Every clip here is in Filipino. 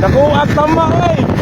Nakuha tama eh.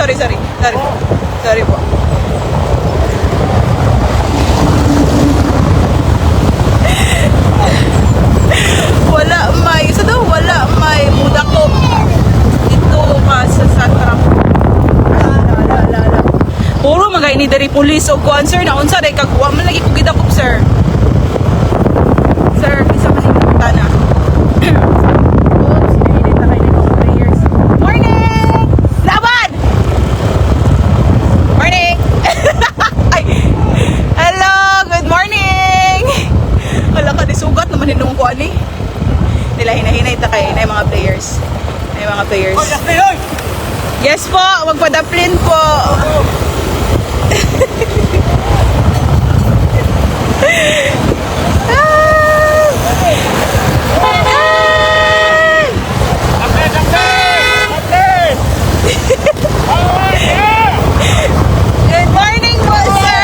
sorry. Sorry po. Wala may muda ko. Dito ka sa Satra. Puro magay ni dari police o kuan sir na unsa day kagwa man lagi ko gidakop sir. Sir, bisa man yung tana. Oops, nainit na kayo ng prayers. Morning! Laban! Morning! Ay! Hello! Good morning! Wala ka, disugat naman hinong kuan eh. Nila hinahinay ta kay na mga players. May mga players. Yes po, magpadaplin po. Good morning po, sir.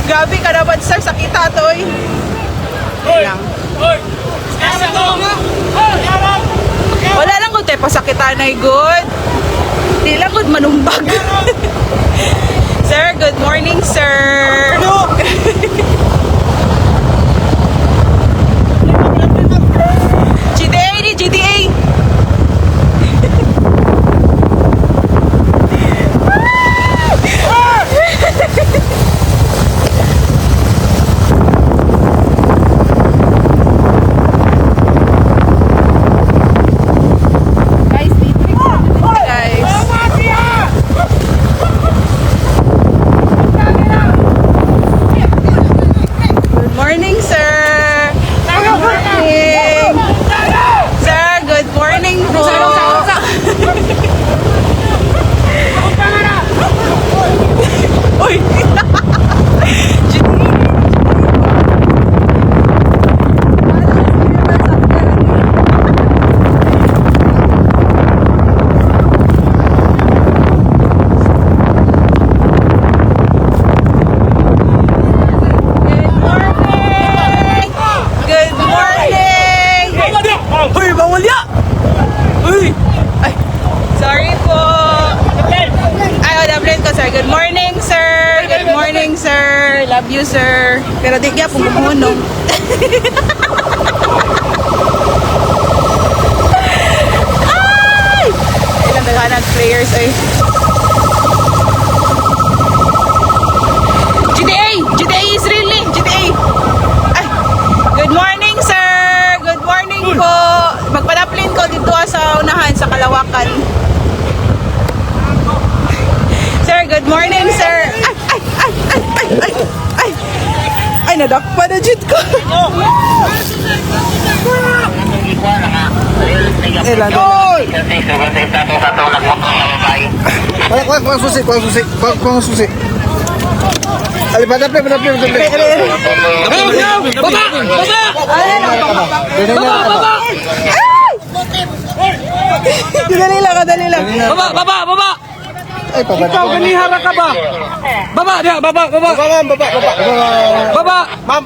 Grabe ka naman sir, sakita to eh. Lang. Wala lang kung tayo pasakitan ay good. Hindi lang good manumbag. Sir, good morning sir. GTA ni GTA. Love you you, sir. Pero di kaya pong kumuno. Ay! Ilang daghanang players ay. GTA is really GTA. Ay, good morning, sir. Good morning po. Magpadaplin ko dito sa unahan sa Kalawakan. Sir, good morning, sir. Ay, nadakpa na jud ko. Oy! Kuang susi. Ali, padap. Baba! Dali lang. Baba! Ay, pababa. Ikaw, ganihara ka ba? Baba! Baba. Baba! Ma'am,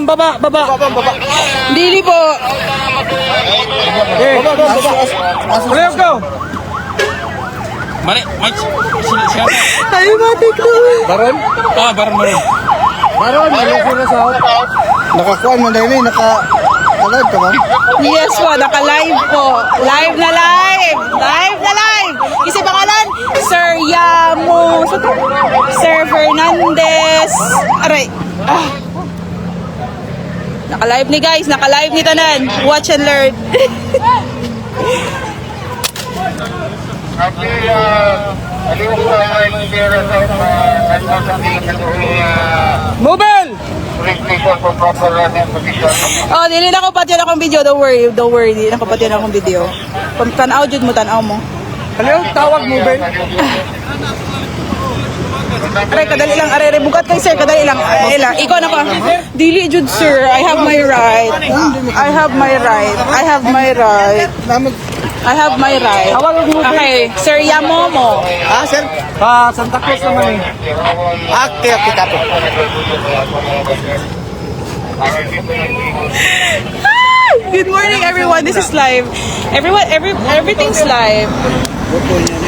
baba. Baba. Dili po. Let's go! Mari, siya. Ay, matik na. Baron? Baron. Baron, malaki na sa nakakuan man dahil naka-live ka ba? Yes po, naka-live po. Live na live. Kasi pangalan, Sir Yamo. Sir Fernandez. Aray. Naka-live ni guys. Naka-live ni Tanan. Watch and learn. Mobile! Oh, dili na ko pati akong video. Don't worry. Dili na ko pati akong video. Tanaw jud mo, tanaw mo. Ano? Tawag mobile? Aray, kadali lang. Aray, bukat kay sir. Kadali lang. Ikaw na pa. Dili jud, sir. I have my right. Okay, Sir Yamomo. Sir? Santa Cruz naman eh. Okay, tapo. Good morning, everyone. This is live. Everything's live.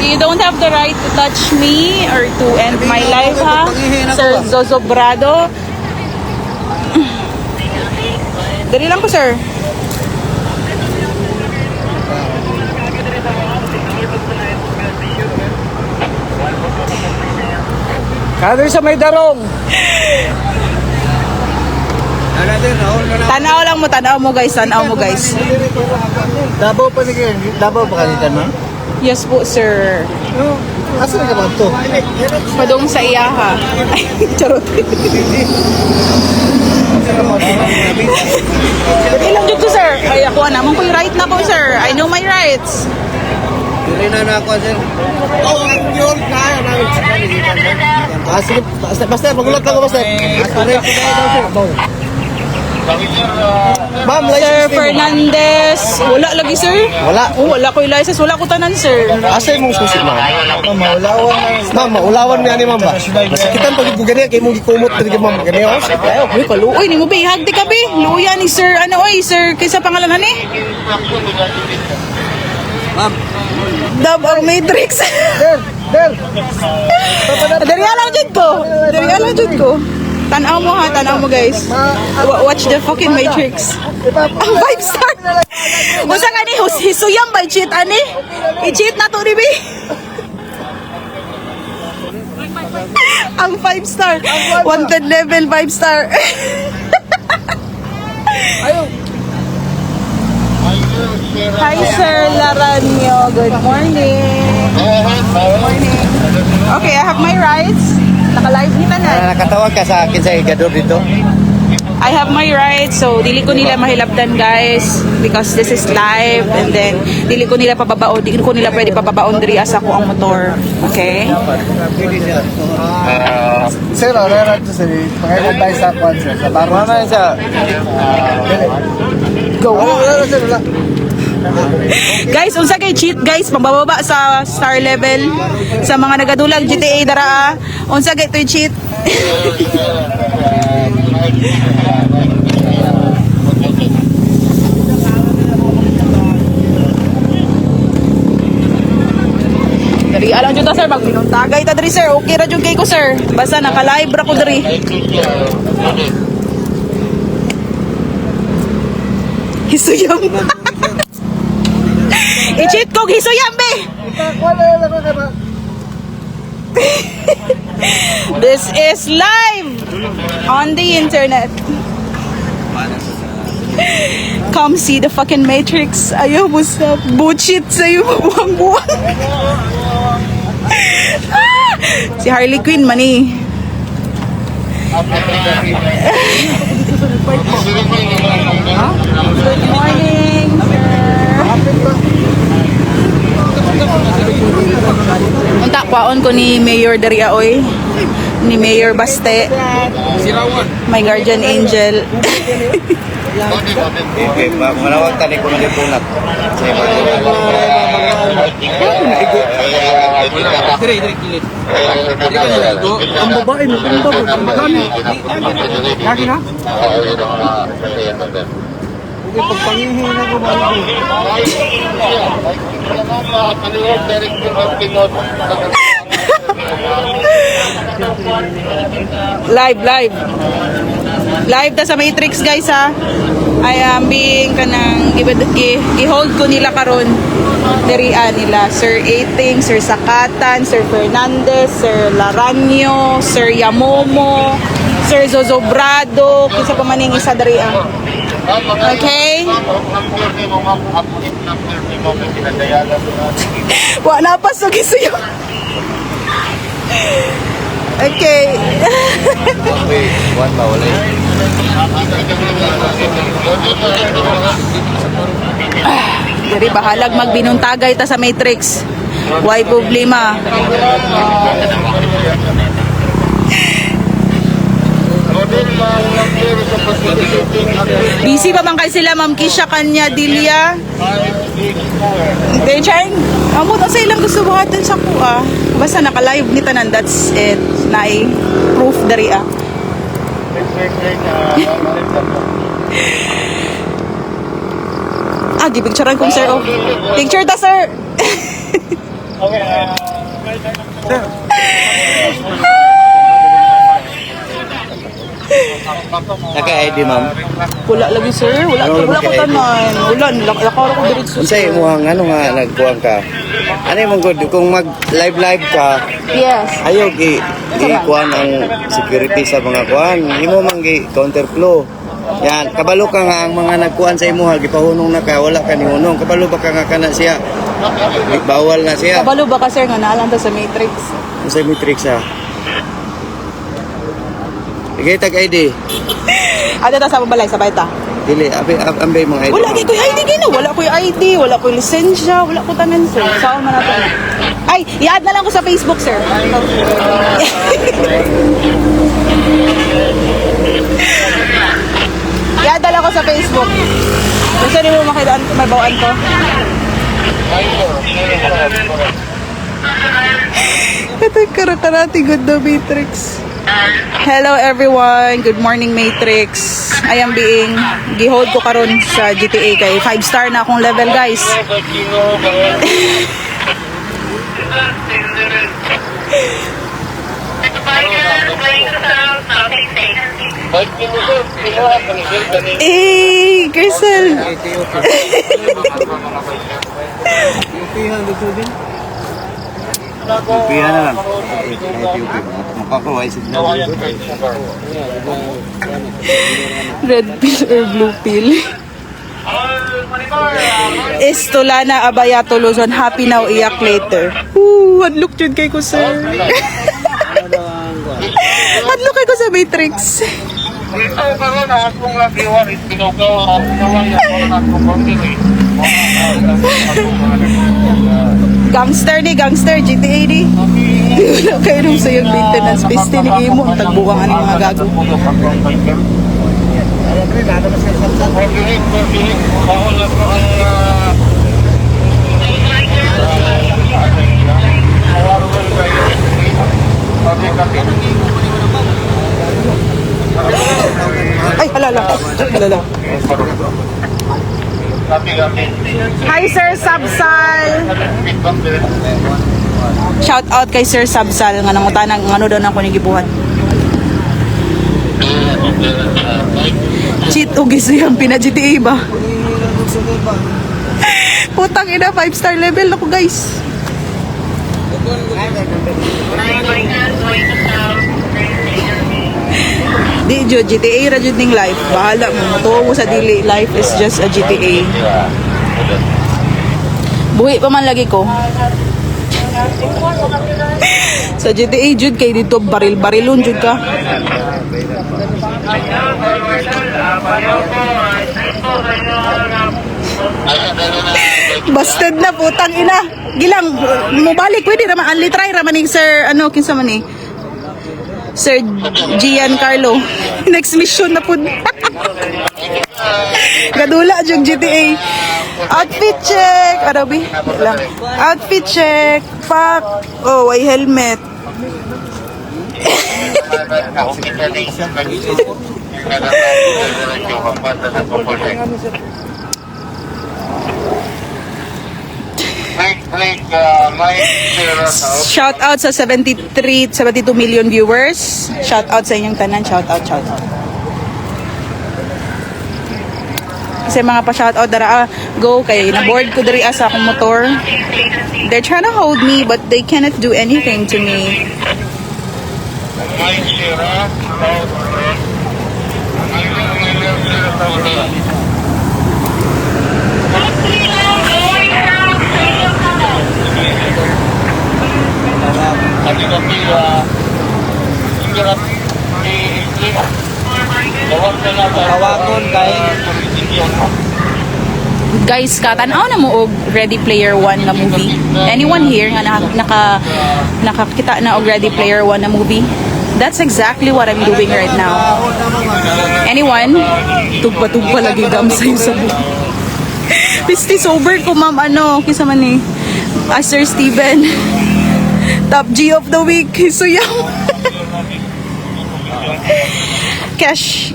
You don't have the right to touch me or to end my life, ha? Sir Zozobrado. Dali lang po, sir. Kadir sa may darong. Tanaw mo guys. Davao pa ni Davao pa kanitan ma? Yes po, sir. Asa ka ba to? Padong sa iyaha. Ay, charot. Ilang jud ko, sir. Ay, ako naman ko yung right na ko, sir. I know my rights. Dili na ako sir. Yun kaya namin. Sige, basta magulat lang ako basta. Ma'am, Sir Fernandez. Wala lagi, sir? Wala. Wala ko yung license. Wala ko tanan, sir. Asa mong susi ma'am? Ma'am, maulawan niya ni ma'am ba? Masakitan pag gugani kay mong gikumot diri ma'am gani oh. Uy, kaluoy ni mo ba ihagdi ka be? Luya ni sir. Ano oy, sir? Kaysa pangalan ni? Ma'am, Dab or Matrix. Del. Dari alam jud ko. Tanaw mo ha, tanaw mo guys. Watch the fucking Matrix. Ang 5-star. Usa ka ni hisuyang ba cheat ani? I-cheat na to ni be. Ang 5-star. Wanted level 5-star. Hi Sir Laranyo. Good morning. Okay, I have my rights. Naka-live ni tanan. Nakatawag ka sa akin sa igador dito. I have my rights, so dili ko nila mahilabdan guys because this is live and then dili ko nila pwede pababaon diri asa ko ang motor. Okay? Sir, ara to sir. Pagay tayo sa kwan sir. Sa baro na sa. Go. Sir, wala. Guys, unsa kay cheat guys, pambababa sa star level sa mga nagadulag GTA dara. Unsa kay to cheat? Dari alang jud ta sir magbinuntagay ta diri sir. Okay ra jud kay ko sir. Basta naka-live ra ko diri. Hisuyam. I-cheat ko hisuyam be. This is live on the internet. Come see the fucking Matrix. Ayaw mo sa bullshit sa'yo mabuang-buang. Si Harley Quinn man eh. Good morning, sir. Unta kwaon ko ni Mayor Dariaoy, ni Mayor Baste, my guardian angel. Okay, manawag tani ko na punat. Dire kilit. Ang babae mo, ang babae. Ang magami. Lagi na? Okay, pagpangihin na ko ba? Live ta sa Matrix guys ha. I am being kanang i-hold ko nila karon. Dirian nila Sir Ating, Sir Sakatan, Sir Fernandez, Sir Laranyo, Sir Yamomo, Sir Zozobrado, kinsa pa maning isa dirian. Okay? Wa na pa so gisuyo. Okay. Okay, one ba wala. Diri bahalag magbinuntagay ta sa Matrix. Why problema? Busy pa man kay sila Ma'am Kisha Kanya Dilia. Okay, Chang. Amo ta sa ilang gusto buhaton sa kuha. Basta naka-live ni tanan, that's it. Nai proof dari ah. Gipicturean kong sir. Oh. Picture ta sir. Naka-ID ma'am. Wala lagi sir. Wala ko tanan. Wala lakaro ko diretso. Unsay mo nga nagkuhan ka? Ano yung good kung mag-live ka? Yes. Ayaw kuhan ang security sa mga kuhan. Imo man counter flow. Yan, kabalo ka nga ang mga nagkuhan sa imuha, gipahunong na ka, wala ka ni hunong. Kabalo ba ka nga kana siya? Bawal na siya. Kabalo ba ka sir nga naalang ta sa Matrix? Sa Matrix ha. Igay tag ID. Ada ta sa balay sabay ta. Dili, ambay mga ID. Wala kay koy ID gina, wala koy ID, wala koy lisensya, wala ko tanan sir. Saan man nato? Ay, i-add na lang ko sa Facebook sir. I-add na lang ko sa Facebook. Gusto niyo mo makita may bawaan ko? Ito yung karakarati good na Matrix. Hello everyone, good morning Matrix. I am being gihold ko karon sa GTA kay 5-star na akong level guys. Crystal. Pihan na lang. Makakaway sila. Red pill or blue pill? Estolana Abayato Luzon, happy now, iyak later. Hadlook yun kay ko sir. Hadlook kay ko sa Matrix. Gangster ni, gangster, GTA ni. Wala kayo nung sa yung maintenance. Piste ni mo, ang tagbuwang ang mga gago. Ay, halala. Halala. Hi, Sir Sabsal. Shout out kay Sir Sabsal nga nangutanang ano daw nang kunigibuhat. Cheat o gisiyang pina-GTA ba? Putang ina, 5-star level ako guys. Di jo, GTA ra jud ning life. Bahala mo, matuwa mo sa dili. Life is just a GTA. Buhi pa man lagi ko. Sa GTA jud kay dito baril-barilon jud ka. Busted na putang ina. Gilang mobalik pwede ra man anli try ra man ning Sir ano kinsa man ni? Sir Giancarlo. Next mission na pud. Gadula jud GTA. Outfit check. Arabi lang. Outfit check. Fuck. Oh, ay helmet. Shout out sa 72 million viewers. Shout out sa inyong tanan. Shout out, shout out. Kasi mga pa-shout out dara go kay na board ko diri sa akong motor. They're trying to hold me but they cannot do anything to me. Guys, katanaw na mo og Ready Player One na movie. Anyone here nga nakakita na og Ready Player One na movie? That's exactly what I'm doing right now. Anyone? Tugpa-tugpa lagi gam sa'yo sa buhay. Pisti sober ko, ma'am. Ano? Kisa man ni Sir Steven. Top G of the week. Suyaw.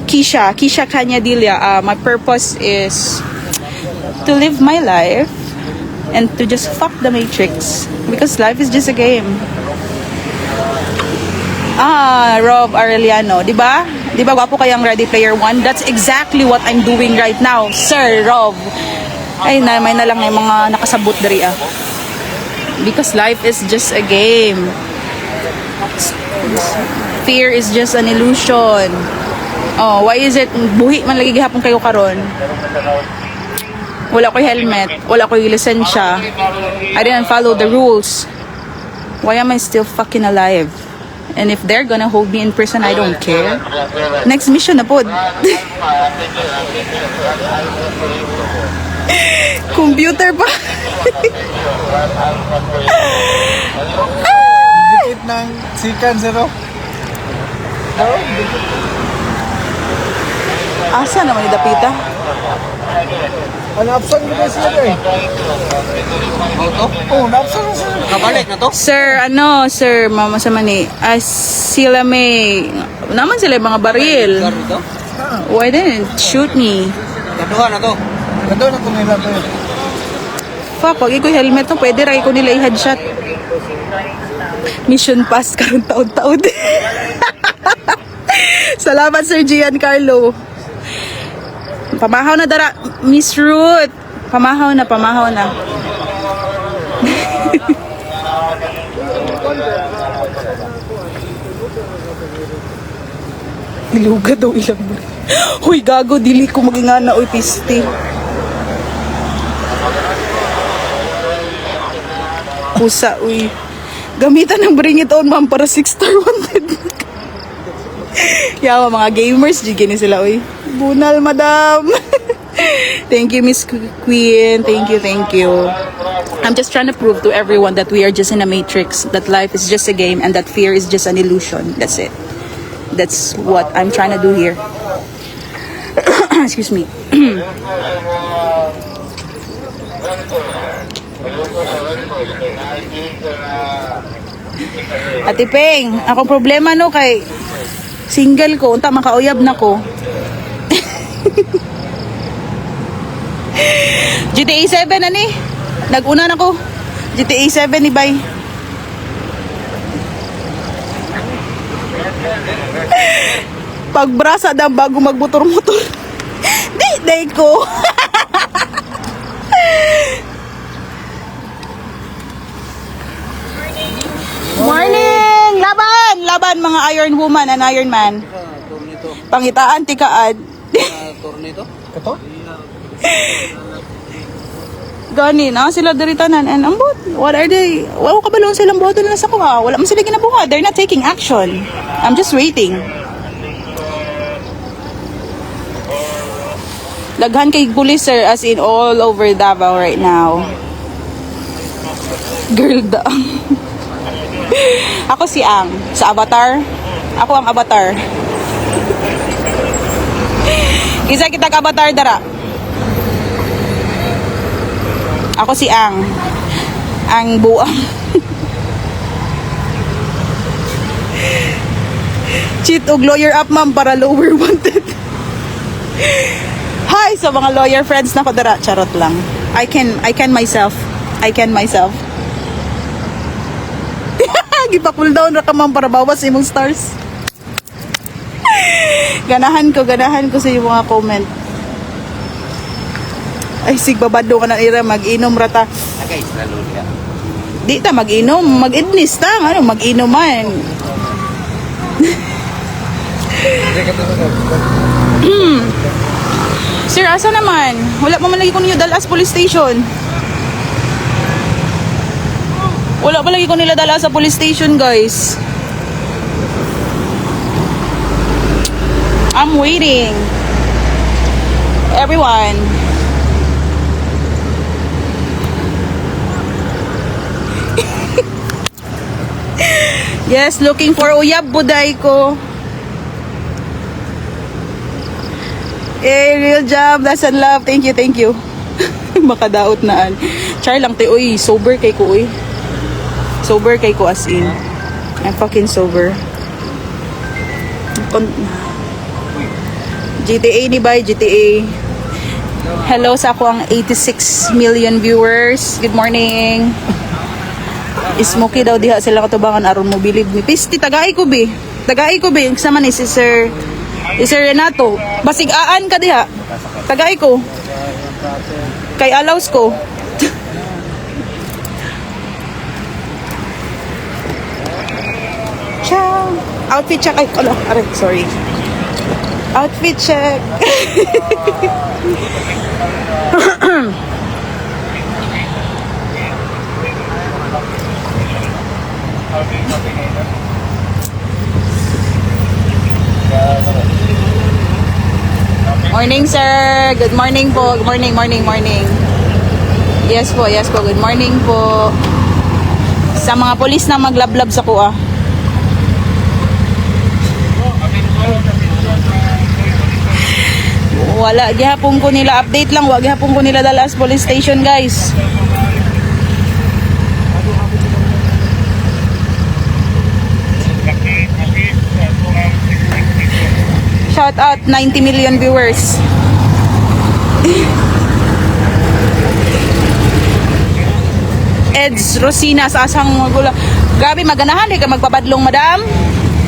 Kisha Kanyadilla. My purpose is to live my life and to just fuck the Matrix. Because life is just a game. Rob Arellano, di ba? Di ba gwapo kayang Ready Player One? That's exactly what I'm doing right now, Sir Rob. Ay, may na lang yung mga nakasabot dari ah. Because life is just a game. Fear is just an illusion. Oh, why is it buhi man lagi gihapon kayo karon? Wala ko'y helmet, wala ko'y lisensya. I didn't follow the rules. Why am I still fucking alive? And if they're gonna hold me in prison, I don't care. Next mission na po. Computer pa. Dikit ng sikan, zero. Asa naman ni Dapita? Napsan ko ba siya eh? Oh, napsan ko siya. Kabalik na to? Sir, mama sa mani. Sila may, naman sila yung mga baril. Why didn't shoot me? Kaduha na to. Kaduha na to nila to. Fuck, wag iko'y helmet to. Pwede rin ko nila i-headshot. Mission pass karong taon-taon. Salamat, Sir Giancarlo. Pamahaw na dara, Miss Ruth. Pamahaw na. Iluga daw ilang mo. Huy, gago, dili ko magingana, uy, pisti. Pusa, uy. Gamitan ng Bring It On, ma'am, para 6-star wanted. Yawa, mga gamers, jigin sila, uy. Bunal, madam. Thank you, Miss Queen. Thank you. I'm just trying to prove to everyone that we are just in a matrix, that life is just a game, and that fear is just an illusion. That's it. That's what I'm trying to do here. Excuse me. Ate Peng, akong problema no kay single ko, unta makauyab na ko. GTA 7 na ni. Nag-una na ko. GTA 7 ni Bay. Pagbrasa daw bago magmotor-motor. Di ko. Morning! Laban mga Iron Woman and Iron Man. Pangitaan, tikaad. Tornado? Kato? Gani na sila diritanan and ambot. What are they? Wala ka balong silang boto na sa kuha. Wala man sila ginabuha. They're not taking action. I'm just waiting. Laghan kay police sir as in all over Davao right now. Girl da. Ako si Ang sa Avatar. Ako ang Avatar. Kisa kita Avatar dara. Ako si Ang buang. Cheat og lawyer up ma'am para lower wanted. Hi sa mga lawyer friends na ko dara, charot lang. I can myself. Gipa-cool down ra ka ma'am para bawas imong stars. Ganahan ko sa yung mga comment. Ay sigbabado ka na ira mag-inom rata. Guys, lalo niya. Di ta mag-inom, mag-idnis ta, ano mag-inom man. Sir, asa naman? Wala pa man lagi ko ninyo dalas police station. Wala pa lagi ko nila dala sa police station, guys. I'm waiting. Everyone. Yes, looking for uyab buday ko. Real job, lesson love. Thank you. Makadaot naan. Char lang te, uy, sober kay ko, uy. Sober kay ko as in. I'm fucking sober. GTA ni bay, GTA. Hello sa ako ang 86 million viewers. Good morning. Smoky daw diha sila katubangan aron mo bilib ni Pisti tagay ko be. Yung sama ni si Sir Renato. Basig aan ka diha. Tagay ko. Kay alaws ko. Ciao. Outfit check. Ay, aray, sorry. Outfit check. Morning, sir. Good morning po. Good morning. Yes po. Good morning po. Sa mga polis na maglablab sa kuha. Wala gihapon ko nila update lang, wag gihapon ko nila dala sa police station, guys. Shout out 90 million viewers. Eds Rosina sa asang magula. Grabe maganahan di ka magpabadlong, madam.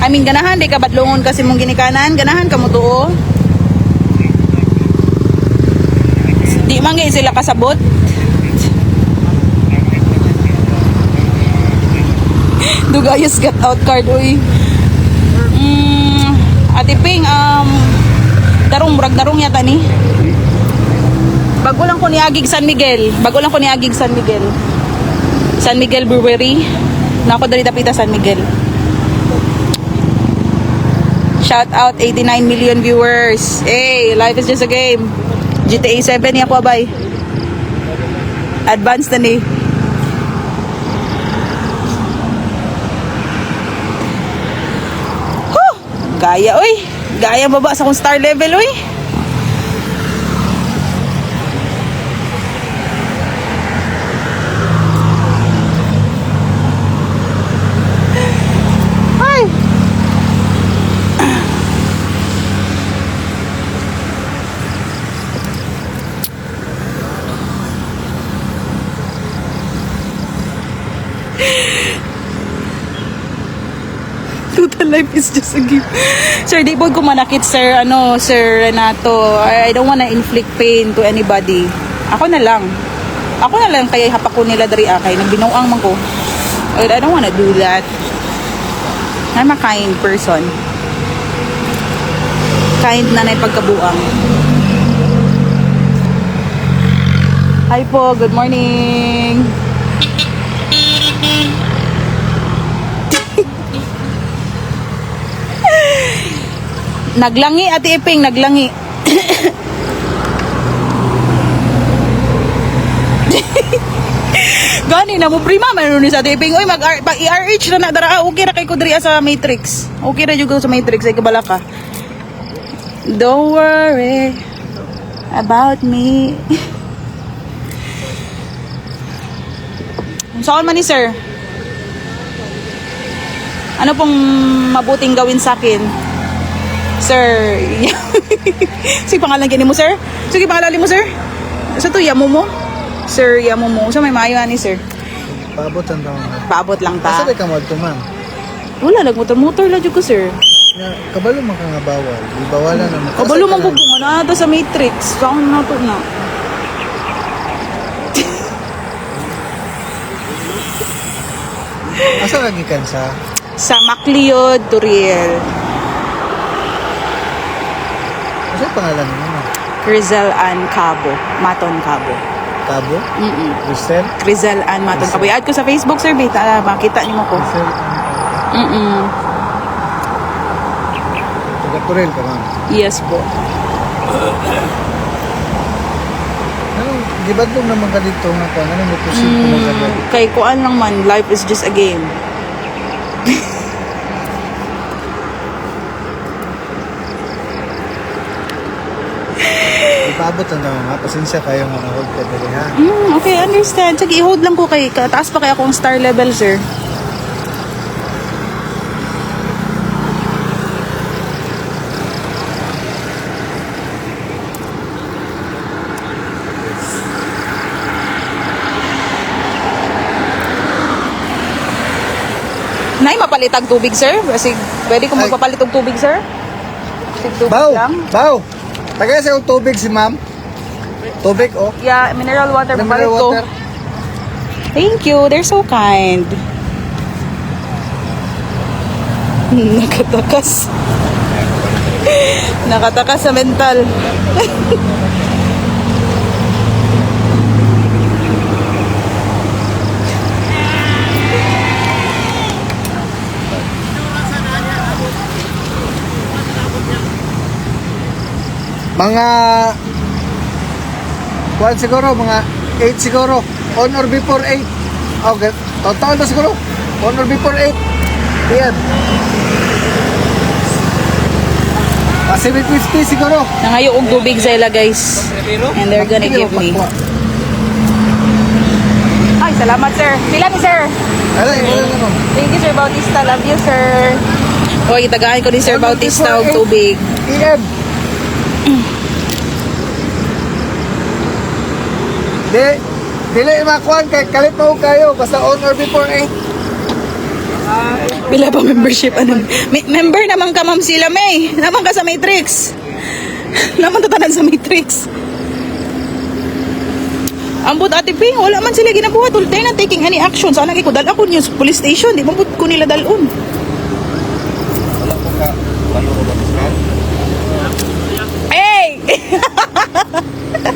I mean ganahan di ka badlongon kasi mong ginikanan, ganahan ka mo tuo. Di man gay sila kasabot. Dugayos get out card uy. Ate Ping, darong yata ni. Bago lang ko niagig San Miguel. San Miguel Brewery. Nako dali tapita San Miguel. Shout out 89 million viewers. Hey, life is just a game. GTA 7 niya po abay. Advanced na ni. Gaya, oy. Gaya baba sa kong star level, oy. Ay. Total life is just a game. Sir, di po ko manakit, sir. Sir Renato. I don't wanna inflict pain to anybody. Ako na lang. Kaya hapak ko nila dari akay. Nagbinuang man ko. I don't wanna do that. I'm a kind person. Kind na pagkabuang. Hi po, good morning. Naglangi, Ate Iping, naglangi. Gani na mo prima man ni sa Ate Iping. Oy, mag-ERH na na dara. Okay ra kay ko diri sa Matrix. Okay ra jud ko sa Matrix ay kabala ka. Don't worry about me. Saan man ni sir? Ano pong mabuting gawin sa akin? Sir, sige pangalan gini mo sir? Sige pangalan mo sir? Sa to yamo mo? Sir, yamo mo. Sa may maayo ani sir? Paabot ang taon. Paabot lang Asa ta. ka mo ito, ma'am? Wala, nagmotor-motor lang jud ko sir. Kabalo man ka nga bawal. Di bawalan naman. Kabalo man po na to sa Matrix. Saan na to na? Asa lagi kan sa Sa Macleod, Turiel. asa yung pangalan mo? Ma'am? Crizel Ann Cabo. Maton Cabo. Cabo? Mm-mm. Cristel? Crizel Ann Maton Cabo. I-add ko sa Facebook sir, bita. Makita niyo mo ko. Cristel? Mm-mm. Taga-Turel ka, ma'am. Yes po. Anong, gibadlong naman ka dito nga ka? Anong may posible mo ka dito? Kay kuan lang man, life is just a game. Ipaabot ang naman, ha? Pasensya kayo nga na-hold ka dali, ha? Okay, understand. Sige, i-hold lang ko kay, taas pa kaya akong star level, sir. Nay, mapalitag tubig, sir? Kasi pwede kong Ay. magpapalit og tubig, sir? Sig tubig Baw! lang. Baw! Tagay sa yung tubig si ma'am. Tubig, oh. Yeah, mineral water. Mineral papalit ko. water. Thank you. They're so kind. Nakatakas. Nakatakas sa mental. Mga kuan siguro, mga 8 siguro. On or before 8. Okay. Total na siguro. On or before 8. Yan. 750 siguro. Nangayo og tubig sa ila, guys. And they're gonna give me. Ay, salamat, sir. Pila ni sir? Ala, wala na mo. Thank you, Sir Bautista. Love you, sir. Hoy, itagaan ko ni Sir Bautista og tubig. PM. Dili makuan kay kalit mo kayo basta on or before 8. Pila pa membership? Ano? Member naman ka, ma'am sila, May. Naman ka sa Matrix. Naman tatanan sa Matrix. Ambot Ate Ping, wala man sila ginabuhat. They're not taking any action. Sana kay ko dala ko niyo sa police station. Di ba ko nila dalon? Wala ko ka. Balo ko ba fiscal? Hey!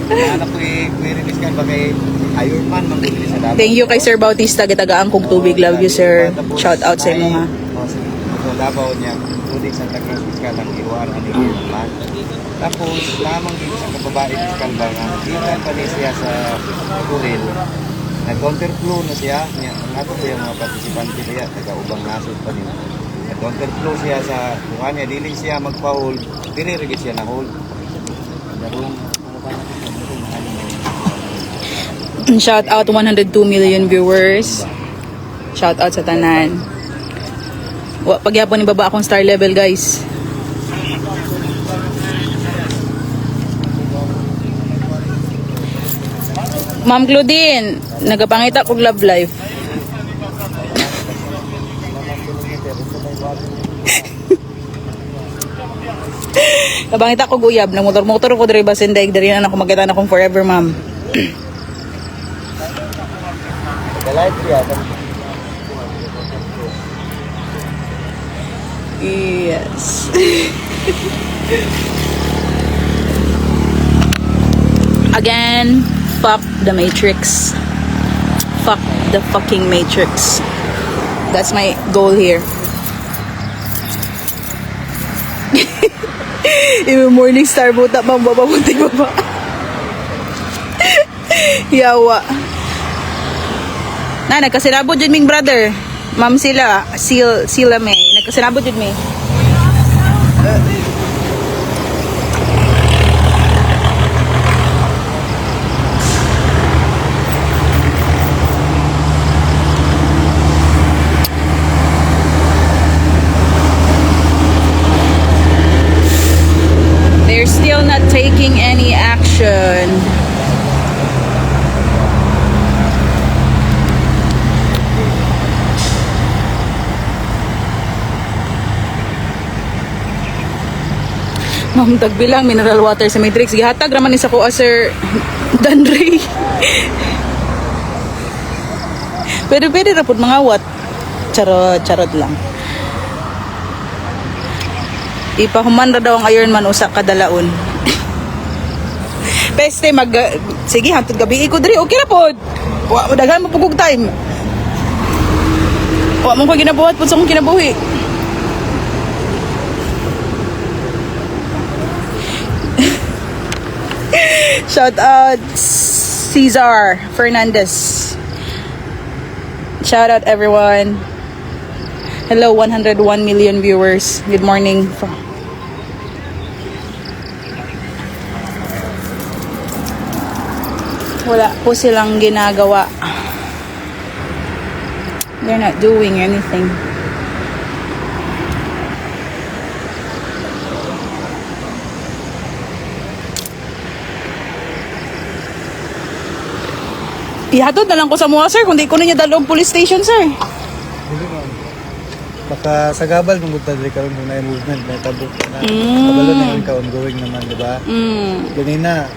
Anak ko i-query fiscal ba kay Ironman mangguli sa Davao. Thank you kay Sir Bautista. Gitagaan kong tubig. Love you, sir. Shout out sa imo, ha. So, Davao niya, tulig sa Tagnas fiscal ang iwan ani Ironman. Tapos, lamang dito sa kababae fiscal ba nga, nakita pa niya siya sa Kuril. Nag-counterflow na siya. Ang ato po yung mga participante niya, taga-ubang nasod pa niya. Nag-counterflow siya sa kuha niya, dili siya mag-foul, pinirigit siya na hold. Darong, ano ba natin sa Shout out 102 million viewers. Shout out sa tanan. Pagyapon ni baba akong star level, guys. Ma'am Claudine, nagapangita kog love life. Kabangit ako guyab, nang motor-motor ko diri basin daig diri na ako magkita na akong forever, ma'am. Dalight siya. Yes. Again, fuck the Matrix. Fuck the fucking Matrix. That's my goal here. Yung morning star buta bang bababuti baba. Yawa. Na nagkasinabot jud ming brother. Ma'am sila may nagkasinabot jud may. They're still not taking any action. Ma'am, tagbilang mineral water sa Matrix. Gihatag raman ni sa ko, Sir Danray. Pwede ra pud mga wat. Charot lang. Ipahuman ra daw ang Iron Man usa ka dalaon. Peste sige hantod gabi ko diri okay ra pod. Wa daghan mo pugog time. Wa mo ko ginabuhat pud sa akong kinabuhi. Shout out Cesar Fernandez. Shout out everyone. Hello 101 million viewers. Good morning. Wala po silang ginagawa. They're not doing anything. Ihatod na lang ko sa mga sir, kundi ko ninyo dalawang police station sir. Dili man. Baka sa gabal kung buta diri karon kung na movement na tabok na. Kabalo na yung ongoing naman, di ba? Ganina.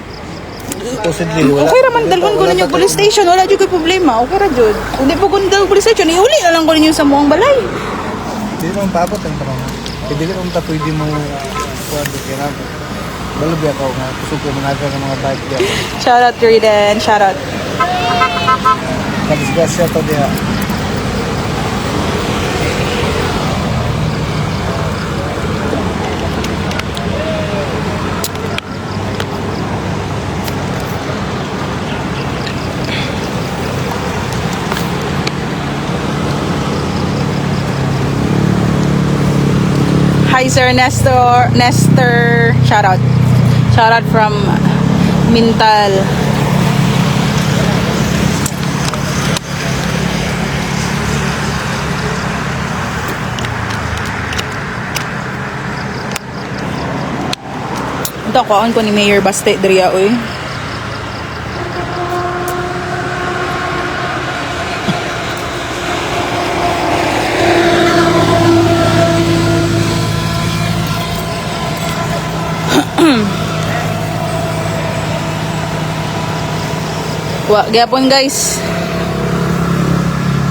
Supposedly wala. Okay raman dalawang ko ninyo police station, wala jud koy problema. Okay ra jud. Kundi po kun dalawang police station, iuli na lang ko ninyo sa muang balay. Dili man paabot ang tanong. Kaya dili man ta pwede mo kuan kaya na. Balo biya ka nga kusog ko mga mga bike diya. Shout out Riden, shout out. Kabisgasya to diha. Hi Sir Nestor, shout out. Shout out from Mintal. Ito kaon ko ni Mayor Baste Dria oy. Wa gyapon guys.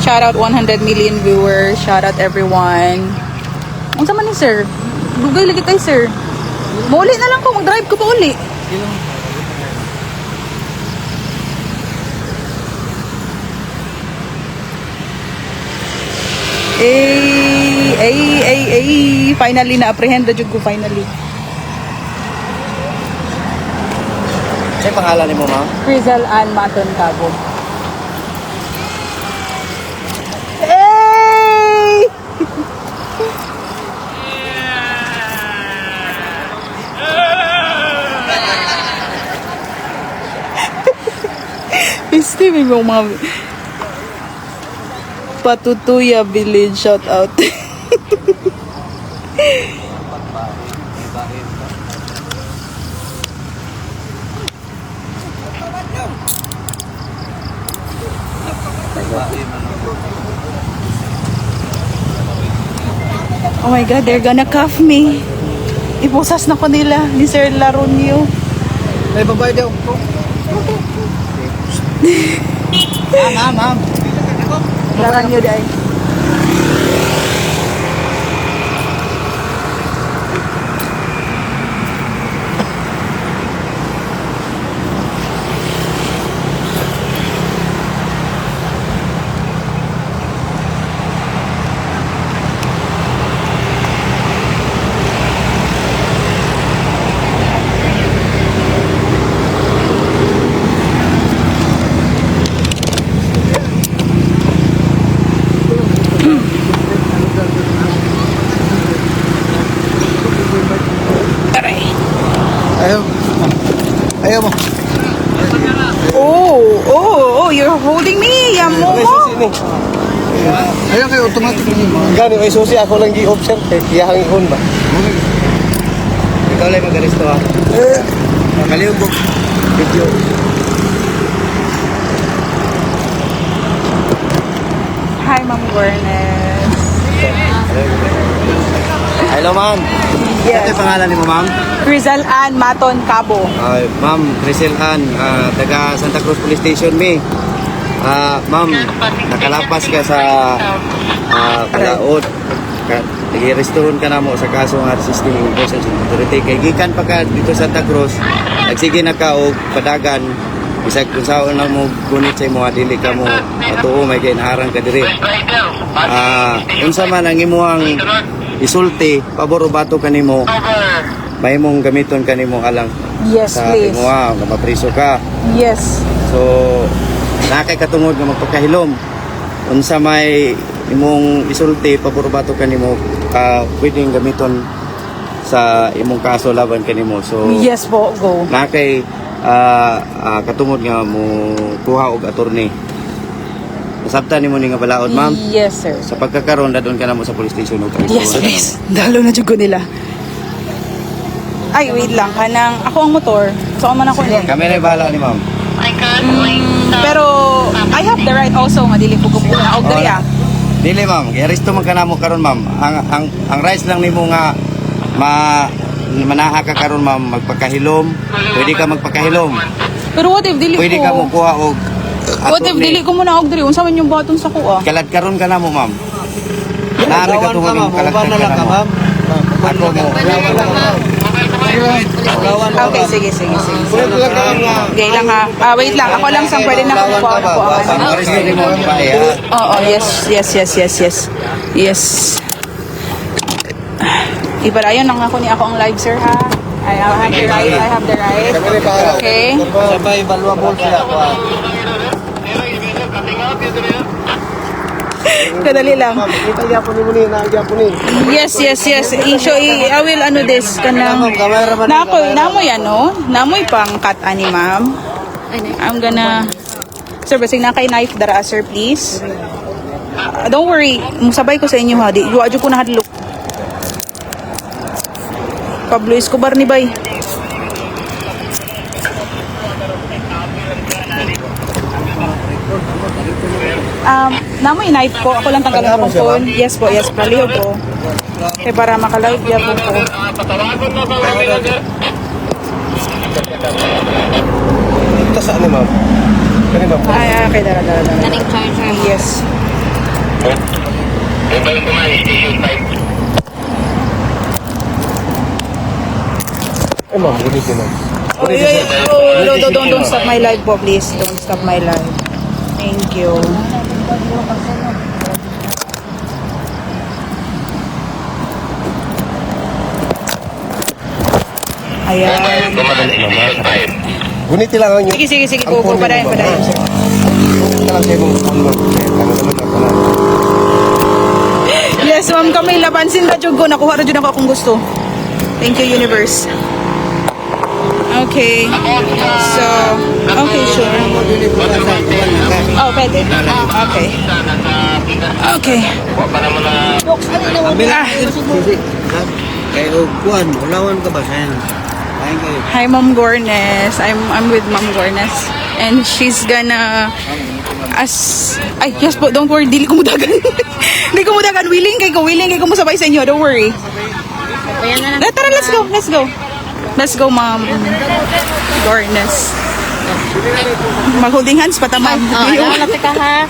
Shout out 100 million viewers. Shout out everyone. Unsa man ni sir? Dugay lagi tay sir. Mauli na lang ko, mag-drive ko pa uli. Finally, na-apprehend na jud ko finally. Ano pangalan ni mo, ma'am? Crizel Ann Maton Tagog. Steve yung mga Patutuya Village, shout out. Oh my god, they're gonna cuff me. Ipusas na ko nila ni Sir Laronio. Ay, babae daw. Ma'am. Laronio di ay. Aray. Ayaw mo. Oh, you're holding me. Yamo mo. Ayaw kayo, automatic yun. Gani, ay susi ako lang gi-observe eh. Iyahang ihon ba? Ikaw lang mag-aristo ha. Kaliyog mo. Video. Hi, Ma'am Gornes. Hello, ma'am. Yes. Ano yung pangalan ni mo, ma'am? Rizal Ann Maton Cabo. Ma'am, Crisel Han, taga Santa Cruz Police Station, me. Ma'am, nakalapas ka sa Palaod. Nag-restauran ka na mo sa kaso nga resisting persons in authority. Kay gikan pa ka dito sa Santa Cruz, nagsige na ka og padagan. Bisag kung saan na mo gunit sa imo, dili ka mo matuo, may ginaharang ka diri. Unsa man ang imuhang isulti, pabor o bato kanimo, may mong gamiton kanimo alang Yes, sa please. imuha, nga mapriso ka. Yes. So, nakay katungod nga magpakahilom. Unsa may imong isulti, pabor o bato kanimo, pwedeng gamiton sa imong kaso laban kanimo. So, Yes po, go. nakay katungod nga mo kuha og attorney. Nasabtan nimo ni nga balaod, ma'am. Yes, sir. Sa pagkakaroon dadon ka na mo sa police station og Yes, please. Dalo na jugo nila. Ay, wait lang. Kanang, ako ang motor. So, man ako ni. Kami na bahala ni ma'am. Pero, I have the right also. Madili ko na. Og dali ah. Dili ma'am, i-arresto man ka na mo karon ma'am. Ang rights lang nimo nga manaha ka karon ma'am, magpakahilom. Pwede ka magpakahilom. Pero what if dili Pwede ko? ka mo kuha og What if dili ko muna og dali? Unsa man yung baton sa kuha? kalad karon ka na mo ma'am. Nami ka tungod mo kalad ka na mo. Ako mo. Okay, sige. Okay lang ha. Wait lang. Ako lang sang pwede na kumukuha na po. Arresto nimo ang bae ha. Oo, yes. Ipadayon lang ako ni ako ang live, sir, ha? I have the right. Okay. Sabay, valuable sila ko. Kadali lang. Kita yapon ni mo ni, nagyapon ni. Yes. I will ano this kanang namoy ano? Namoy pang cut ani, ma'am. I'm gonna Sir, basig na kay knife dara, sir, please. Don't worry, musabay ko sa inyo ha. Di adyo ko na hadlok. Pablo Escobar ni bay. Namoy knife ko. Ako lang tanggalan akong phone. Yes po. Palihog po. Okay, para makalive yan po po. Ito saan ni ma'am? Kani ma'am? Okay, dara. Kaning charger. Yes. Ay ma'am, gunit din ma'am. Don't stop my live po, please. Don't stop my live. Thank you. Ayan. Gunit lang ang Sige. Go. Padayon. Ito lang kayo mong phone mo. Naman ako na. Yes, ma'am Camila. Pansin na jud ko. Nakuha rin ako kung gusto. Thank you, universe. Okay. So, okay, sure. Oh, pwede. Okay. Kay og kuan, ulawan ka ba sa kayo. Hi, Ma'am Gornes. I'm with Ma'am Gornes. And she's gonna yes po, don't worry, dili ko mudagan. Willing kay ko mo sabay sa inyo, don't worry. Ayan na lang. Tara, let's go. Let's go. Let's go, ma'am. Gornes. Mag-holding hands pa ta, ma'am. Alam ka ha.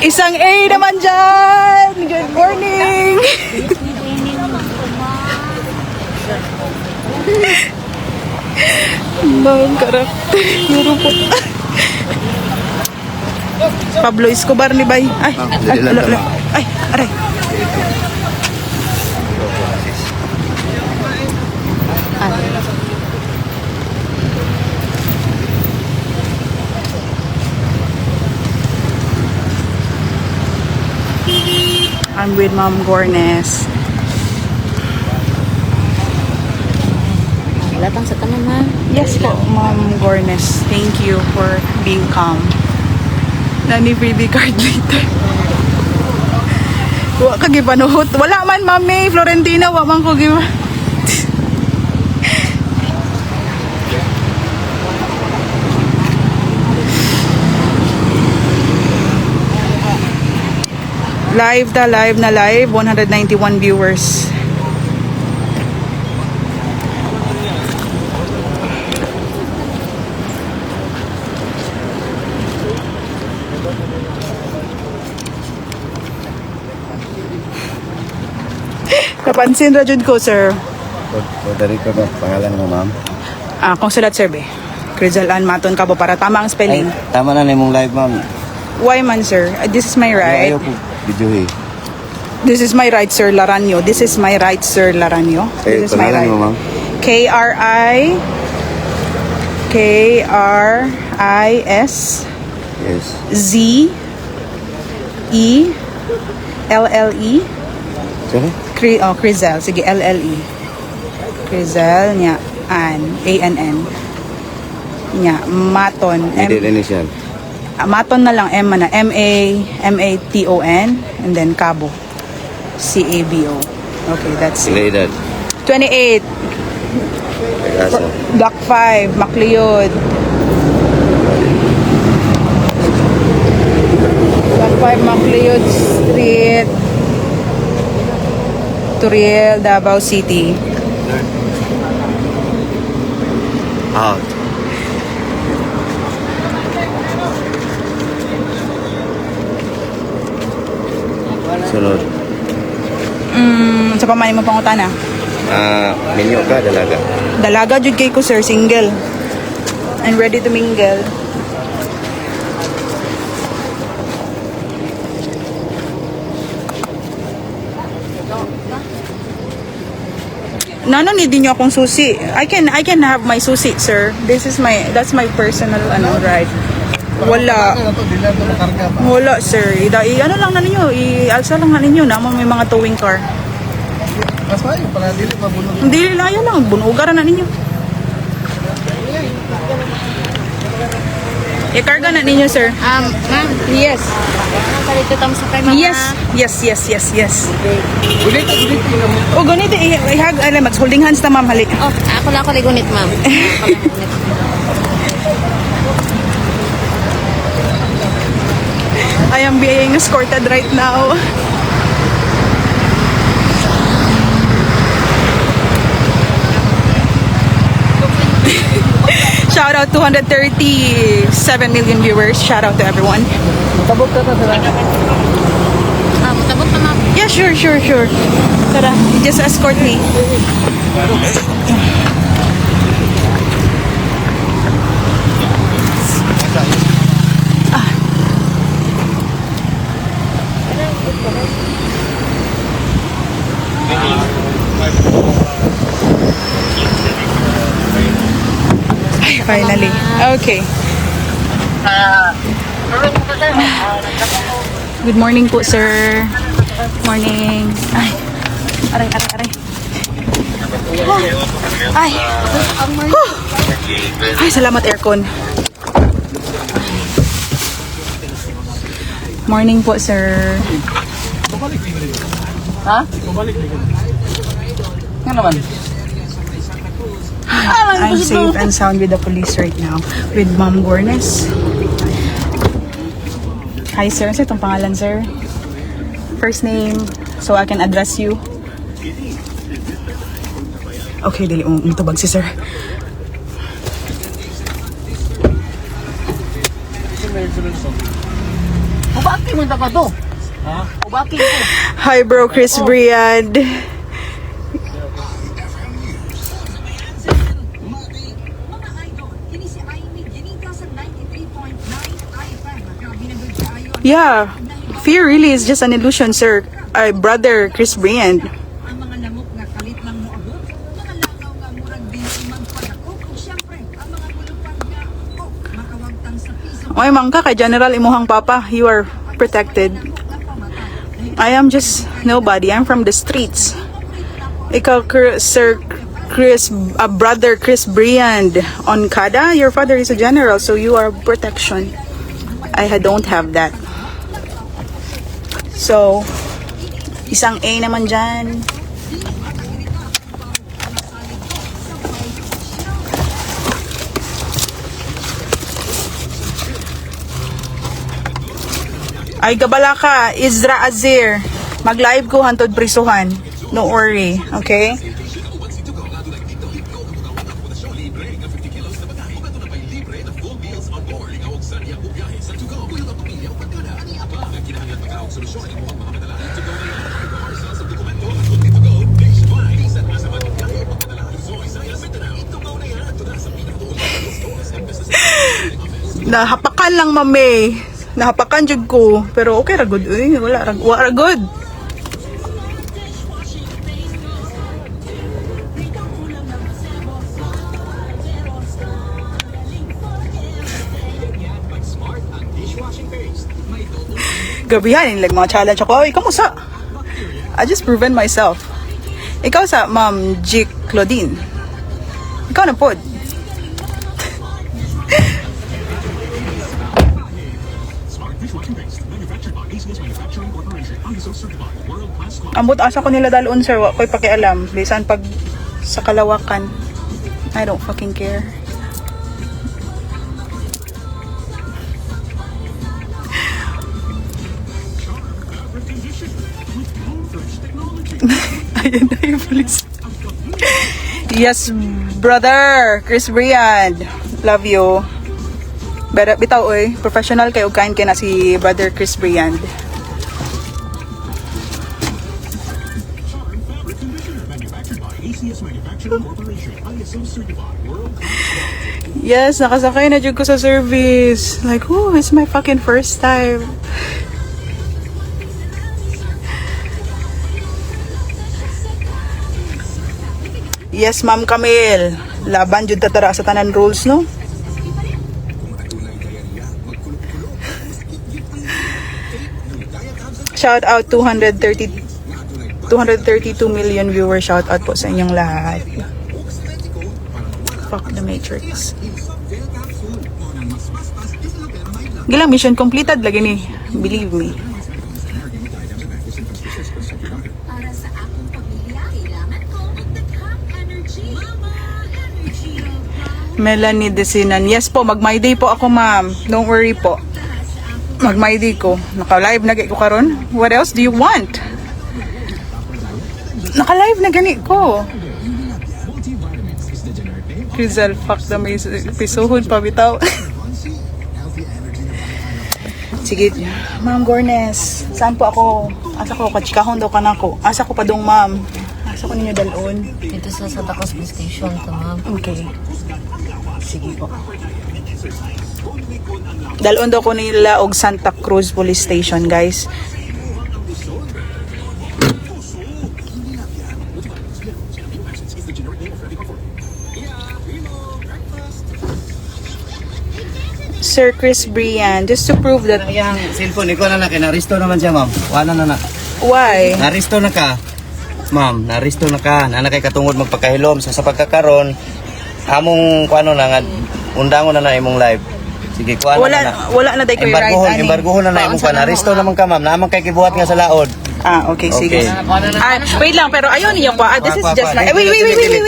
Isang A naman dyan. Good morning. Bang karakter. Yuro po. Pablo Escobar ni Bay. Ay, ay, ala, ala. Ay, aray. I'm with Ma'am Gornes. Latang sa tanan ha. Yes po, Ma'am Gornes. Thank you for being calm. Nani baby card later. Wa ka gipanuhot. Wala man, Mami Florentina, wa man ko giba. Live na live, 191 viewers. Napansin ra jud ko, sir. Dari ko ba pangalan mo, ma'am? Consulat Survey. Crizel Ann Maton Cabo para tama ang Ay, spelling. tama na mong live, ma'am. Why man, sir? This is my right. Ayaw po video eh. This is my right, Sir Laranyo. This is my right, Sir Laranyo. This is my pangalan right. mo, ma'am? K-R-I-S Yes. Z-E-L-L-E. Sorry? Crizel. Sige, L-L-E. Crizel niya. A-N-N. Niya. Maton. Middle initial. Maton na lang, M na. M-A-T-O-N. And then Cabo. C-A-B-O. Okay, that's Sila it. edad. 28. Pag-asa. Block 5. Macleod. Block 5, Macleod Street. Turiel, Davao City. Out. Sunod. Sa pamani mo pangutana. Minyo ka, dalaga. Dalaga jud kay ko, sir, single. I'm ready to mingle. Nano need niyo akong susi. I can have my susi, sir. That's my personal right. Wala. Wala, sir. Ano lang na ninyo, i-alsa lang na ninyo na may mga towing car. Mas mayo, para dili mabulog. Hindi lang yan lang, bunugaran na ninyo. I-carga na ninyo, sir. Ma'am. Yes. Kalito tam sa kay mama. Yes. O ganito, mag-holding hands na, ma'am. Hali. Oh, ako lang ako ligunit, ma'am. I am being escorted right now. Shout out 237 million viewers. Shout out to everyone. Tabok ka na sila. Matabot na, ma'am. Yeah, sure. Tara, just escort me. Ay, finally. Okay. Good morning po, sir. Morning. Ay. Aray. Ay. Whew. Ay, salamat aircon. Morning po, sir. Ha? Nga naman. I'm safe and sound with the police right now. With Ma'am Gornes. Hi, sir. Sa itong pangalan, sir? First name, so I can address you. Okay, dili mo tubag si sir. Ubaki mo ka to. Ha? Ubaki ko. Hi bro, Chris Briand. Yeah, fear really is just an illusion, sir. Brother Chris Briand. Ang mga lamok nga kalit lang mo abot, mga langaw nga murag binuman padako, kung syempre, ang mga mulupad nga, makawagtang sa piso, Oy, mangka kay General imuhang papa, you are protected. I am just nobody. I'm from the streets. Ikaw, Sir Chris, brother Chris Briand on Kada, your father is a general, so you are protection. Don't have that. So, isang A naman dyan. Ay, gabala ka, Izra Azir. Mag-live ko hantod prisuhan. No worry, okay? Nahapakan lang, mami. Nahapakan jud ko. Pero okay ra good. Uy, wala ra good. Gabihan, like mga challenge ako. Oy, kamusta? I just proven myself. Ikaw sa Ma'am G. Claudine. Ikaw na pod. Ambot asa ko nila dalon sir, wa ko'y pakialam. Bisan pag sa kalawakan. I don't fucking care. Ayan na yung police. Yes, brother, Chris Briand. Love you. Pero bitaw oy, professional kay ug kain kay na si brother Chris Briand. Yes, nakasakay na jud ko sa service. Like, oh, it's my fucking first time. Yes, Ma'am Camille. Laban jud tatara sa tanan rules, no? Shout out 232 million viewers. Shout out po sa inyong lahat. Fuck the Matrix. Gilang mission completed lagi ni. Believe me. para sa akong pamilya, kailangan ko magdaghang energy. Mama, energy of Melanie Desinan. Yes po, mag-my day po ako, ma'am. Don't worry po. Mag-my day ko. Naka-live na ko karon. What else do you want? Naka-live na gani ko. Rizal, fuck the maze. Pisuhod pa bitaw. Sige, Ma'am Gornes. Saan po ako? Asa ko? Kachikahon daw ka na ako. Asa ko pa dong, ma'am? Asa ko ninyo dalon? Dito sa Santa Cruz Police Station to, ma'am. Okay. Sige po. Dalon daw ko nila og Santa Cruz Police Station, guys. Sir Chris Briand, just to prove that... Yang cellphone ko na kinaristo naman siya, ma'am. Wala na. Why? Naristo na ka. Ma'am, naristo na ka. Nana kay katungod magpakahilom sa pagkakaron. Among kuano na nga undangon na imong live. Sige, kuano na. Wala na day ko right. Embargohon na imong ka. Naristo naman ka, ma'am. Naman kay kibuhat nga sa laod. Ah, okay, sige. Okay. Wait lang, pero ayaw niyo kwa. This is just my... Wait.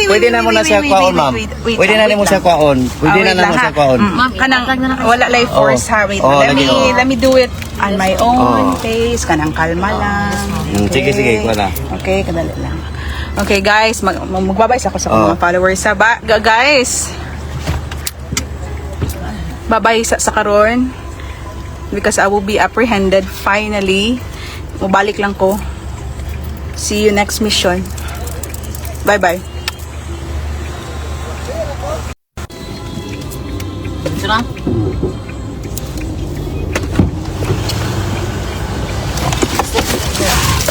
Pwede na mo na siya kwaon, ma'am. Pwede na mo siya kwaon. Pwede na mo siya kwaon. Kanang wala life force ha. Wait, let me do it on my own pace. Kanang kalma lang. Sige, wala. Okay, kadali lang. Okay guys, magbabay ako sa mga followers sa guys. Babay sa karon because I will be apprehended finally. Mabalik lang ko. See you next mission. Bye bye.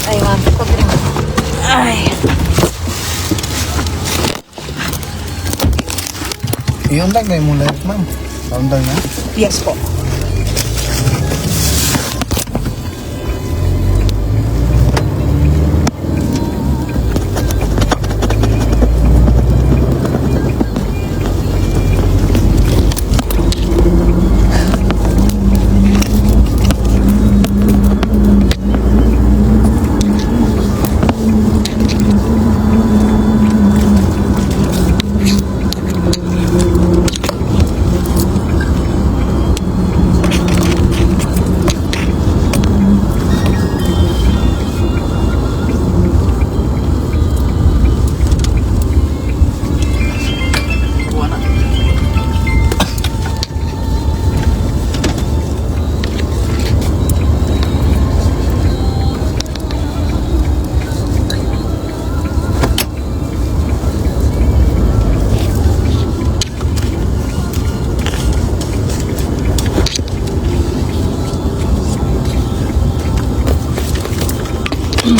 Ay, ma'am. Ay. Iyon lang na yung life, ma'am. Countdown na. Yes po.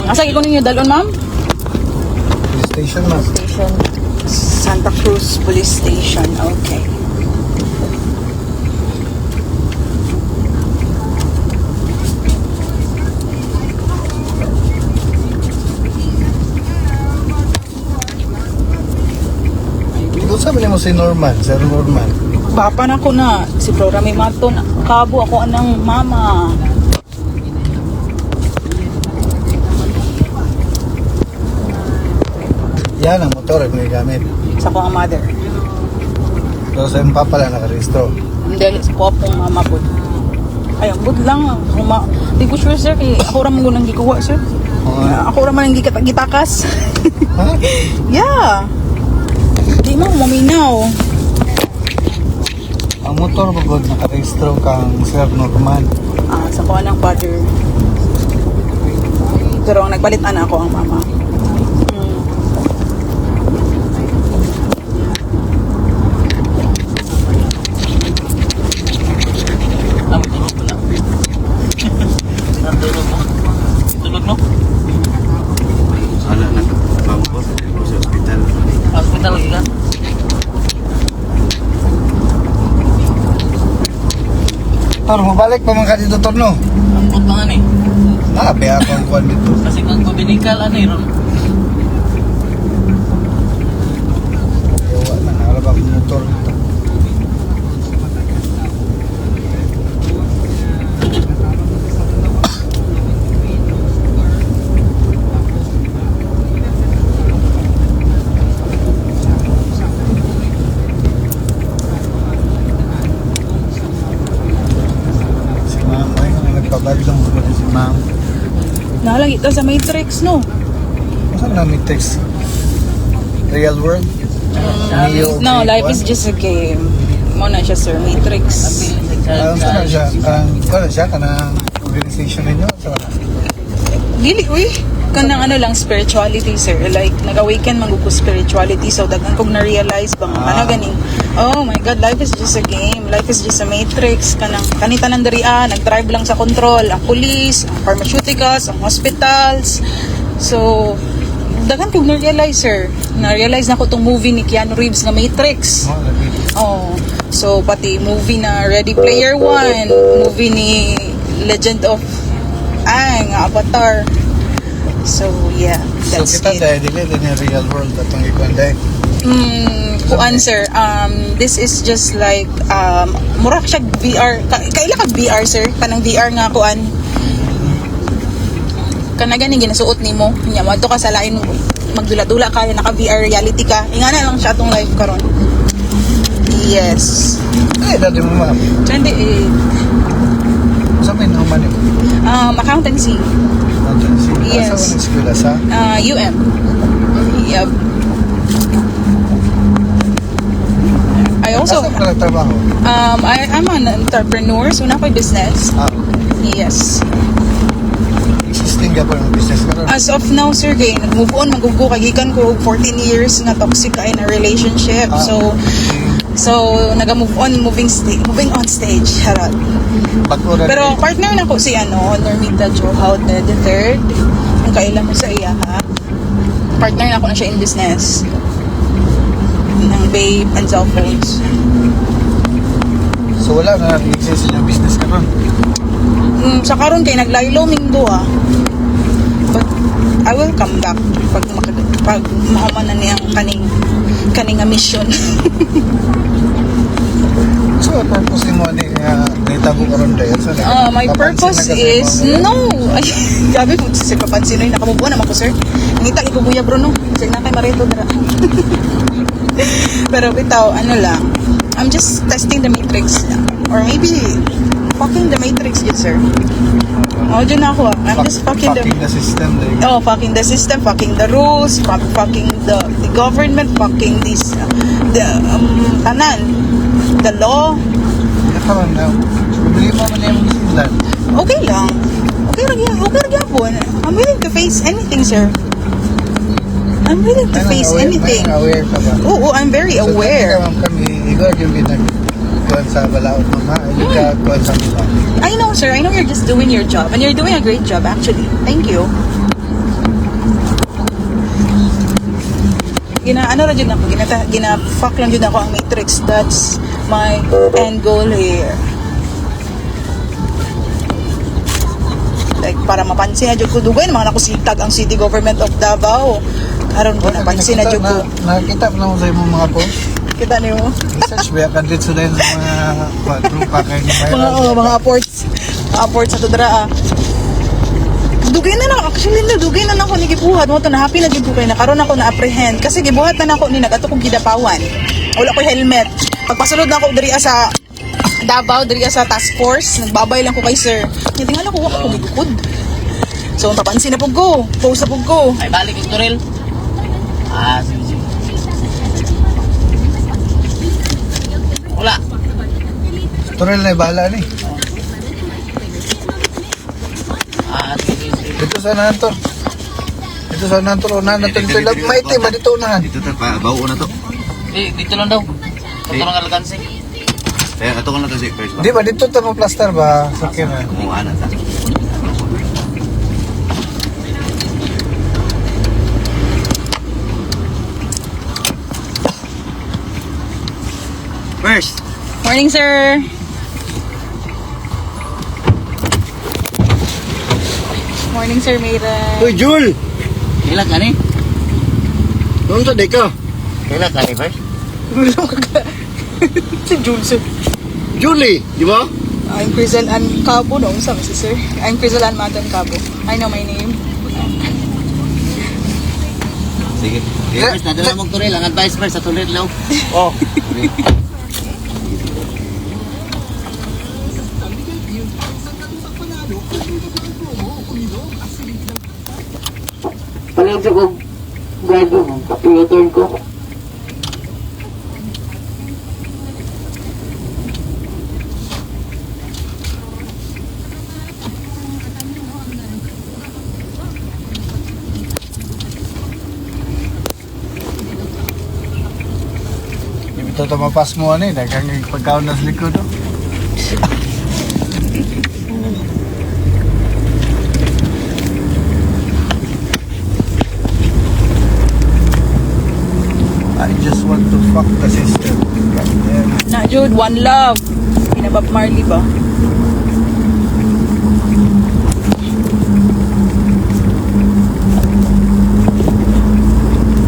Asa ko ninyo dalon, ma'am? Police station, ma'am. Station. Santa Cruz Police Station. Okay. Ikaw sabi niya mo si Norman, Sir Norman. Bapa na ko na. Si Flora may maton. Kabo ako anang mama. Yan ang motor ay may gamit. Sa ko ang mother. So sa yung papa lang nakarehistro. Dahil sa ko pong mama po. Ay, ang bud lang. Di ko sure, sir. Kaya ako raman ko nang gikuha, sir. Ako raman nang gitakas. Ha? Yeah. Di mo maminaw. Ang motor pagod nakarehistro kang Sir Norman. Sa ko ng father. Pero ang nagpalit ana ako ang mama. Sana na bangko sa hospital. Hospital lagi kan? Tor, mabalik pa man ka dito, Tor, no? Ambot mga ni. Nabi ako ang kuwan dito. Kasi kang kubinikal ano yun. Yawa na, nakalabak ang motor dito. Si Ma'am, ay, nagpabadlong ko si Ma'am. Nalang ito sa Matrix, no? Saan namin text? Real world? Neo, No, okay, life is what? just a game. Muna siya, sir. Matrix. Saan siya? Kano siya? Kanang organization ninyo? Saan? Dili, uy. Kanang ano lang, spirituality, sir. Like, nag-awaken man ko spirituality. So, dagan kong na-realize bang ano ganing, oh my God, life is just a game. Life is just a matrix. Kanita ng darian, nag-drive lang sa control. Ang police, ang pharmaceuticals, ang hospitals. So, dagan kong na-realize, sir. Na-realize na ko itong movie ni Keanu Reeves na Matrix. Oh, lagi. Oh, so pati movie na Ready Player One, movie ni Legend of Aang, Avatar. So yeah, So that's kita it. dahil dili din yung real world atong ikuan dahil. Kuan sir, this is just like murag siya VR. Kaila kag VR sir, kanang VR nga kuan. Kana gani ginasuot nimo, nya mo adto ka sa lain magdula-dula ka naka VR reality ka. Ingana lang siya atong life karon. Yes. Ay, dati mo ma'am. 28. Sa may naman yun. Accountancy. Accountancy. Yes. Asa mo ng eskwela sa? UM. Yep. I also, Asa ka nagtrabaho? I'm an entrepreneur, so na ko'y business. Yes. Existing ka pa ng business ka ron? As of now, sir, kay nag-move on, magugo, kagikan ko, 14 years nga toxic ka in a relationship. So naga-move on, moving on stage. Harap. Pag-uran Pero partner na ko si Normita Johaud the third. Ang kailan mo sa iya, ha? Partner na ko na siya in business. Ng vape and cell phones. So wala na exist yung business ka ron? Sa karon kay naglaylo ming duha. But I will come back pag mahuman na niyang kaning mission. So purpose mo ni naitabo ka ron dahil? So, My purpose is no. Ay, gabi ko sa kapansin ay nakamubo naman ko, sir. Ngita ko buya bro no. Sige na kay Marito dara. Pero bitaw lang. I'm just testing the matrix or maybe fucking the matrix, yes sir. Dyan ako. I'm just fucking the system. Like. Oh, fucking the system, fucking the rules, fucking the government, fucking this, the tanan, the law. Ito na. Problema man yung island. Okay lang. Okay lang po. I'm willing to face anything, sir. I'm willing to face anything. Aware ka ba? Oo, I'm very aware. So, kami, ikaw yung ginagawa sa balaod mo, ha? Yung kagawa sa mga. I know, sir. I know you're just doing your job. And you're doing a great job, actually. Thank you. Gina-fuck lang dyan ako ang matrix. That's my end goal here. Like, para mapansin na dyan ko dugay, mga nakusitag ang city government of Davao. Karon ko napansin na dyan ko. Nakita ko lang sa imong mga post. Kita niyo? Research ba ka dito sa mga grupa kayo ni Mayra? Mga aports. Mga aports sa tudra. Dugay na lang. Actually, dugay na lang ako ni gibuhat. Mo to na happy na gibuhat kayo. Nakaroon ako na apprehend. Kasi gibuhat na ako ni nagato kong gidapawan. Wala ko helmet. Pagpasulod na ako diri sa Davao, diri sa task force. Nagbabay lang ko kay sir. Hindi nga ko wala ko gigukod. So, tapansin na po ko. Post na po ko. Ay, balik yung turil. Sige. Wala. Turel na bahala ni. Sige. Dito sa nantor. Dito sa nantor. Unahan na ito. Maitim ba dito unahan? Dito ta pa bawo na to. Dito lang daw. Dito lang alkansi. Kaya ato ko na to si first Di ba dito ito plaster ba? Sakit na. Kumuha na ta. First. Morning, sir. Morning, sir, Mayra. Uy, Jul! Ilan ka ni? Noon to, deka. Ilan ka ni, first? Si Jules, sir. Julie, di ba? I'm Crizel Ann Cabo. No, sabi si sir. I'm Crizel Ann Matan Cabo. I know my name. Sige. First, nadala mong turil. Ang advice first sa turil law. Oh. Palang sa kong gado mo. Kapiyoturn ko. Ito mapas mo ani. Dagang pagkaon na sa likod. I just want to fuck the system. Goddamn. Na, Jude, one love. Pinabab Marley ba?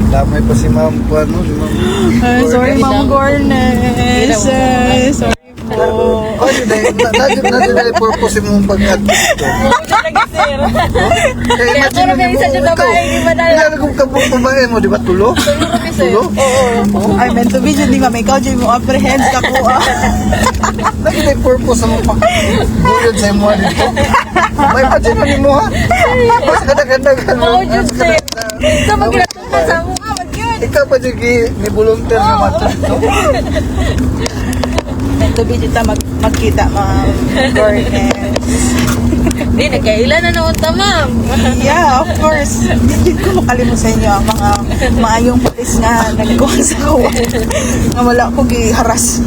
Damay pa si Ma'am Juan, no? Si Ma'am. Ay, sorry, Ma'am Gornes. Ay, sorry po. Oh, nandiyan na yung purpose mong pag-admit ko. Kaya imagine mo mo ito. Hindi kung kabuk babae mo, di ba? Tulo? Tulo? I meant to be dyan, di ba? May ikaw dyan mo apprehend ka po. Lagi na yung purpose mong pag-gulod sa imo dito. May imagine mo mo ha? Mas kadang-kadang. Oo, Diyos eh. Ito mag-ilatong sa mo. Ikaw pa sige ni volunteer nga matulog to. Nagtubi dito magkita mga gorgeous. Hindi, nagkailan na naman ma'am. Yeah, of course. Hindi ko makalimut sa inyo ang mga maayong pulis nga nagkuha sa kawan. Nga wala ko giharas.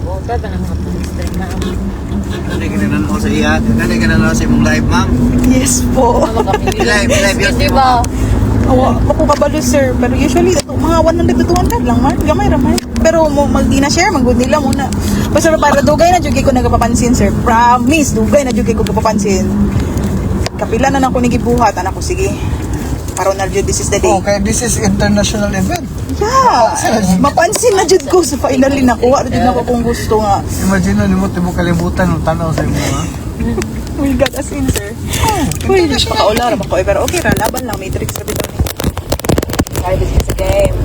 Bota ba ng mga pulis tayo ma'am? Kani ka na sa iya. Kani ka na sa imong live, ma'am. Yes po. Ano kami Live yun. Di ba? Ako kabalo sir, pero usually mga 100 to 200 lang man, gamay ramay. Pero magdi na share, magud nila muna. Basta para dugay na jud ko nagapapansin sir. Promise, dugay na jud ko nagapapansin. Kapila na nako ni gibuhat, anak ko sige. Para na jud this is the day. Okay, this is international event. Yeah, mapansin na jud ko sa finally nakuha jud nako kung gusto nga. Imagine mo mo kalibutan ng tanaw sa imo ha. Oh my God, as in sir. Uy, pakaula ra ba ko pero okay ra laban lang, may tricks ra bitaw ni. Kaya this is a game.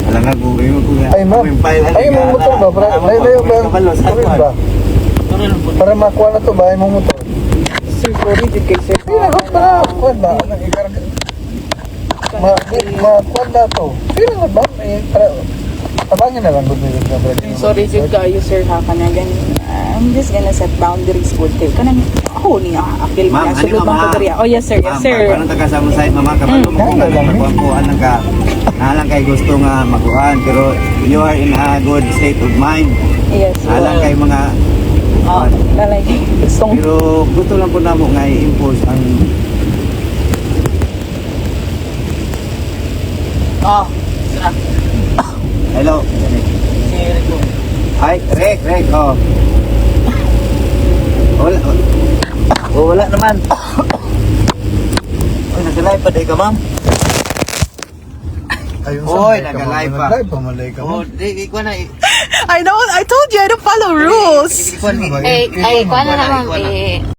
Alang nga gugay mo kuya. Ay ma'am, ay mong motor ba? Layo ba? Ba? Para makuha na to ba? Ay mong motor. Sir, sorry jud kay sir. Pinagot pa. Kuha ba? Makuha na to. Pinagot ba? Tabangin na lang kung nila na ba? Sorry jud kayo sir ha kanang ganin. I'm just gonna set boundaries po tayo. Kanang ako ni apil Ma'am, niya sulod ano, man ma'am? ko diriya. Oh yes sir, yes sir. Paano taga sa side mama kabalo mo kung nagkuhan lang ka. Alang kay gusto nga maguhan pero you are in a good state of mind. Yes. Alang kay mga Oh, lalay. Gustong pero gusto lang po namo nga i-impose ang Oh. hello. Ay, Rek, oh. Wala. Oh, wala naman. Oy, nag-live pa day ka, ma'am. Ayun Oy, nag-live pa. Nag-live pa malay ka Oh, mo. di ko na. I know, I told you I don't follow rules. Ikuan ni. Ay, kuha na naman.